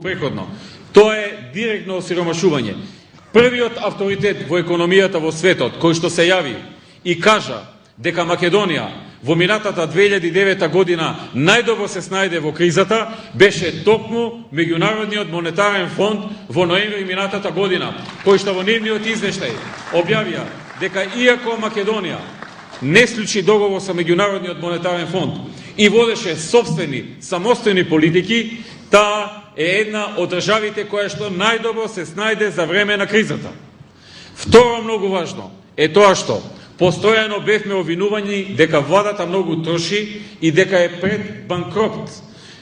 преходно. Тоа е директно осиромашување. Првиот авторитет во економијата во светот, кој што се јави и кажа дека Македонија во минатата 2009 година најдобро се снајде во кризата, беше токму Меѓународниот монетарен фонд во ноември минатата година, кој што во нивниот извештај објавија дека иако Македонија не склучи договор со Меѓународниот монетарен фонд и водеше собствени, самостојни политики, таа е една од државите која што најдобро се снајде за време на кризата. Второ многу важно е тоа што постојано бевме обвинувани дека владата многу троши и дека е пред банкрот,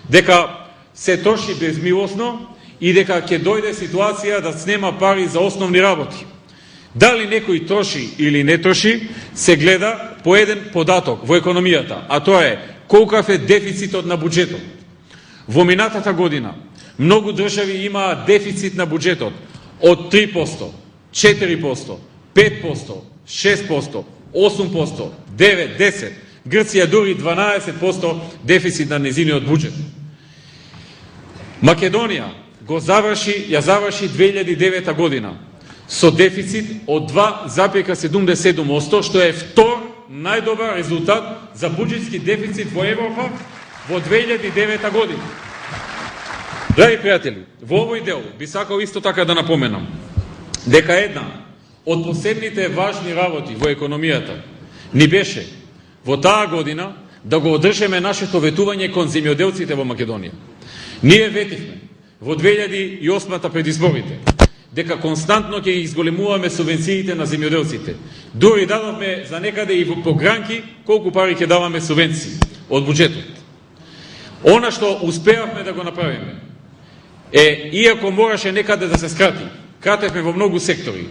дека се троши безмилосно и дека ќе дојде ситуација да снема пари за основни работи. Дали некој троши или не троши, се гледа по еден податок во економијата, а тоа е колкав е дефицитот на буџетот. Во минатата година многу држави имаа дефицит на буџетот од 3%, 4%, 5%, 6%, 8%, 9%, 10%, Грција дури 12% дефицит на незиниот буџет. Македонија ја заврши 2009 година со дефицит од 2,77%, што е втор најдобар резултат за буџетски дефицит во Европа во 2009 година. Драги пријатели, во овој дел би сакал исто така да напоменам дека една од посебните важни работи во економијата ни беше во таа година да го одржеме нашето ветување кон земјоделците во Македонија. Ние ветивме во 2008 пред изборите дека константно ќе ги изголемуваме субвенциите на земјоделците. Дури дадовме за некаде и во погранки колку пари ќе даваме субвенции од буџетот. Она што успеавме да го направиме е, иако мораше некаде да се скрати, кратевме во многу сектори,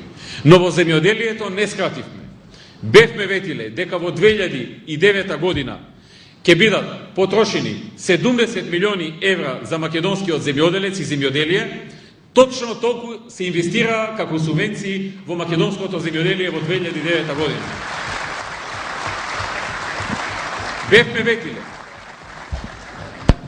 но во земјоделието не скративме. Бевме ветиле дека во 2009 година ќе бидат потрошени 70 милиони евра за македонскиот земјоделец и земјоделие, точно толку се инвестира како субвенции во македонското земјоделие во 2009 година. Бевме ветиле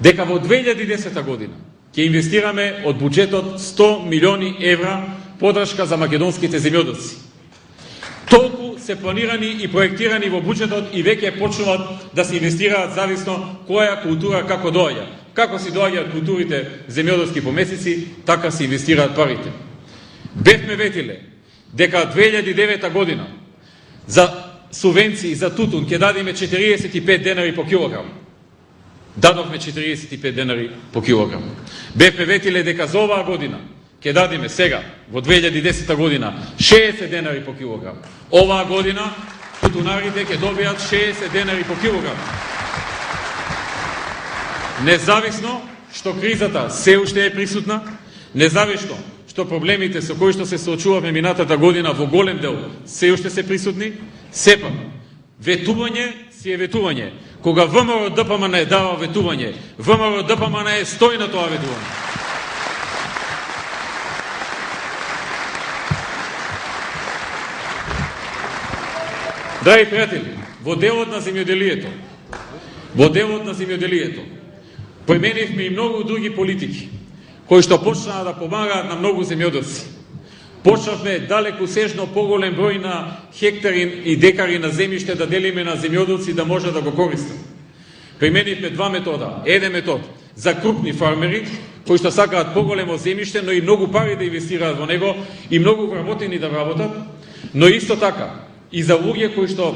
дека во 2010 година ќе инвестираме од буџетот 100 милиони евра подршка за македонските земјоделци. Толку се планирани и проектирани во буџетот и веќе почнуваат да се инвестираат зависно која култура како доаѓа. Како си доаѓаат културите земјоделски по месеци, така се инвестираат парите. Бевме ветиле дека 2009 година за субвенции за тутун ќе дадеме 45 денари по килограм. Дадовме 45 денари по килограм. Бевме ветиле дека за оваа година ќе дадеме сега, во 2010 година, 60 денари по килограм. Оваа година тутунарите ќе добијат 60 денари по килограм. Независно што кризата се уште е присутна, независно што проблемите со кои што се соочувавме минатата година во голем дел се уште се присутни, сепак ветување си е ветување. Кога ВМРО ДПМН е дава ветување, ВМРО ДПМН е стои на тоа ветување. Драги пријатели, во делот на земјоделието, променивме и многу други политики, кои што почнаа да помагаат на многу земјоделци. Почнавме далеку сежно поголем број на хектари и декари на земјиште да делиме на земјоделци да може да го користат. Применивме два метода. Еден метод за крупни фармери, кои што сакаат поголемо земјиште, но и многу пари да инвестираат во него и многу вработени да вработат, но исто така и за луѓе кои што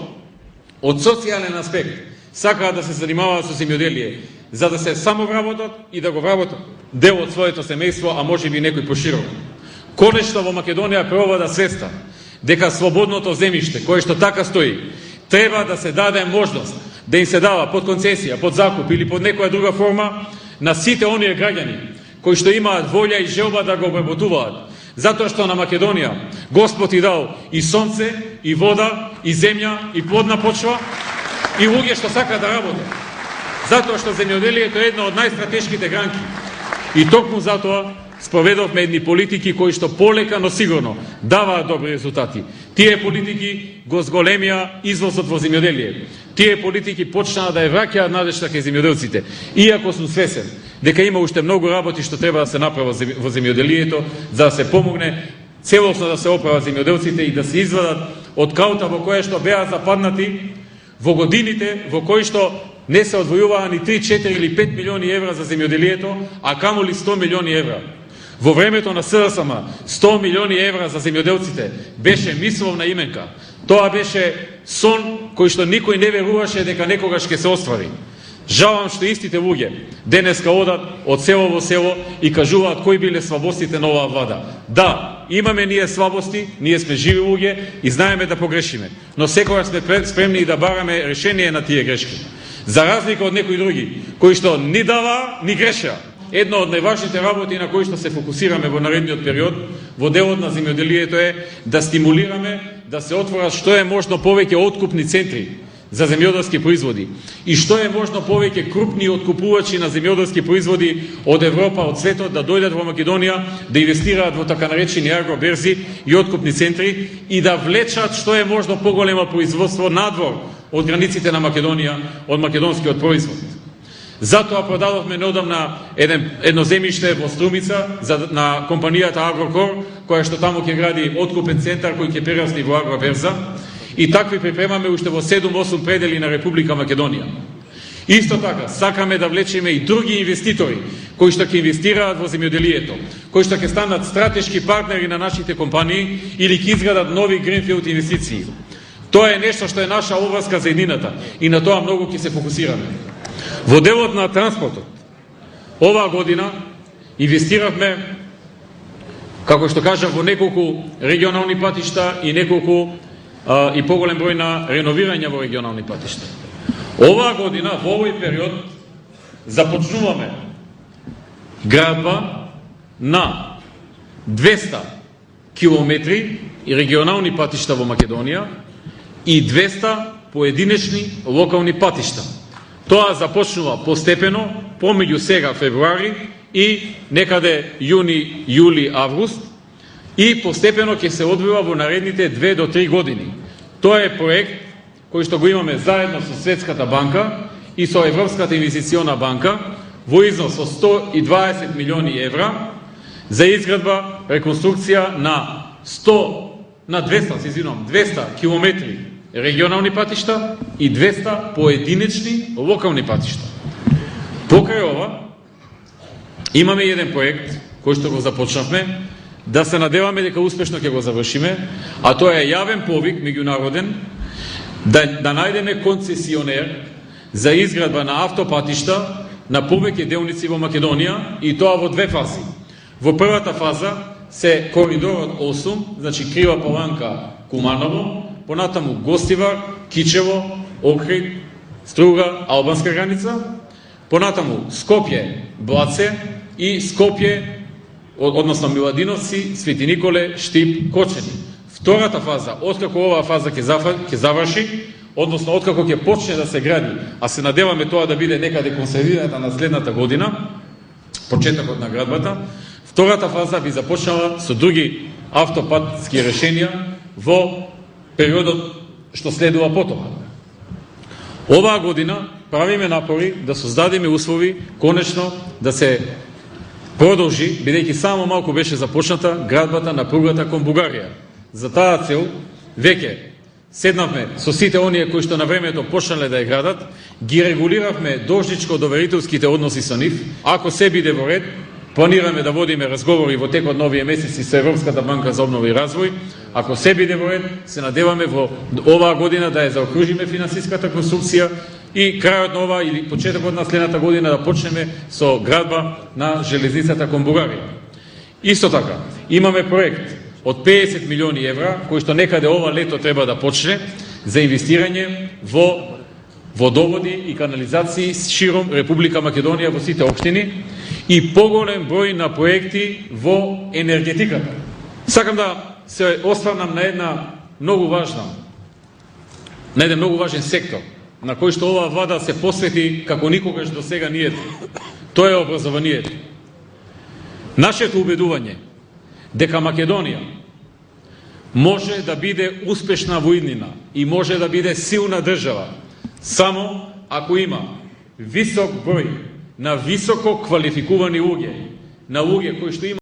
од социјален аспект сакаат да се занимаваат со земјоделие, за да се само вработат и да го вработат дел од своето семејство, а може би некој поширок. Конечно во Македонија преовлада свеста дека слободното земјиште, кое што така стои, треба да се даде можност да им се дава под концесија, под закуп или под некоја друга форма на сите оние граѓани кои што имаат волја и желба да го обработуваат. Затоа што на Македонија Господ и дал и сонце, и вода, и земја, и плодна почва, и луѓе што сакаат да работат. Затоа што земјоделието е една од најстратешките гранки. И токму затоа спроведовме едни политики кои што полека, но сигурно даваат добри резултати. Тие политики го зголемија извозот во земјоделие. Тие политики почнаа да ја враќаат надежта кај земјоделците. Иако сум свесен дека има уште многу работи што треба да се направи во земјоделието, за да се помогне целосно да се оправат земјоделците и да се извадат од каута во која што беа западнати во годините во кои што не се одвојуваа ни 3, 4 или 5 милиони евра за земјоделието, а камоли 100 милиони евра. Во времето на СДСМ 100 милиони евра за земјоделците беше мисловна именка. Тоа беше сон кој што никој не веруваше дека некогаш ќе се оствари. Жалам што истите луѓе денеска одат од село во село и кажуваат кои биле слабостите на оваа влада. Да, имаме ние слабости, ние сме живи луѓе и знаеме да погрешиме, но секогаш сме спремни да бараме решение на тие грешки. За разлика од некои други кои што ни дава, ни греша. Една од најважните работи на кои што се фокусираме во наредниот период во делот на земјоделието е да стимулираме да се отворат што е можно повеќе откупни центри за земјоделски производи и што е можно повеќе крупни откупувачи на земјоделски производи од Европа, од светот да дојдат во Македонија, да инвестираат во така наречени агроберзи и откупни центри и да влечат што е можно поголемо производство надвор од границите на Македонија, од македонскиот производ. Затоа продадовме неодамна едно земјиште во Струмица на компанијата Агрокор, која што таму ќе гради откупен центар кој ќе прерасне во агроберза. И такви припремаме уште во 7-8 предели на Република Македонија. Исто така, сакаме да влечеме и други инвеститори кои што ќе инвестираат во земјоделието, кои што ќе станат стратешки партнери на нашите компании или ќе изградат нови гринфилд инвестиции. Тоа е нешто што е наша обврска за еднината и на тоа многу ќе се фокусираме. Во делот на транспортот, оваа година инвестиравме, како што кажав, во неколку регионални патишта и неколку и поголем број на реновирања во регионални патишта. Оваа година, во овој период, започнуваме градба на 200 километри и регионални патишта во Македонија и 200 поединечни локални патишта. Тоа започнува постепено, помеѓу сега февруари и некаде јуни, јули, август, и постепено ќе се одвива во наредните 2 до 3 години. Тоа е проект кој што го имаме заедно со Светската банка и со Европската инвестициона банка во износ од 120 милиони евра за изградба, реконструкција на 200 километри регионални патишта и 200 поединечни локални патишта. Покрај ова, имаме еден проект кој што го започнавме, да се надеваме дека успешно ќе го завршиме, а тоа е јавен повик меѓународен да најдеме концесионер за изградба на автопатишта на повеќе делници во Македонија и тоа во 2 фази. Во првата фаза се коридорот 8, значи Крива Паланка, Куманово, понатаму Гостивар, Кичево, Охрид, Струга, албанска граница, понатаму Скопје, Блаце и Скопје, односно Миладиновци, Свети Николе, Штип, Кочени. Втората фаза, откако оваа фаза ќе заврши, односно откако ќе почне да се гради, а се надеваме тоа да биде некаде консервирана на следната година, почетокот на градбата, втората фаза би започнала со други автопатски решенија во периодот што следува потоа. Оваа година правиме напори да создадеме услови конечно да се продолжи, бидејќи само малку беше започната градбата на пругата кон Бугарија. За таа цел веќе седнавме со сите оние кои што на времето почнале да ја градат, ги регулиравме должничко-доверителските односи со нив. Ако се биде во ред, планираме да водиме разговори во текот на овие месеци со Европската банка за обнова и развој. Ако се биде во ред, се надеваме во оваа година да ја заокружиме финансиската конструкција и крајот на ова или почетокот на следната година да почнеме со градба на железницата кон Бугарија. Исто така, имаме проект од 50 милиони евра, кој што некаде ова лето треба да почне за инвестирање во водоводи и канализации широм Република Македонија во сите општини и поголем број на проекти во енергетиката. Сакам да се осврнам на еден многу важен сектор на кој што оваа влада се посвети како никогаш до сега ние. Тоа е образованието. Нашето убедување дека Македонија може да биде успешна војнина и може да биде силна држава само ако има висок број на високо квалификувани луѓе, на луѓе кои што има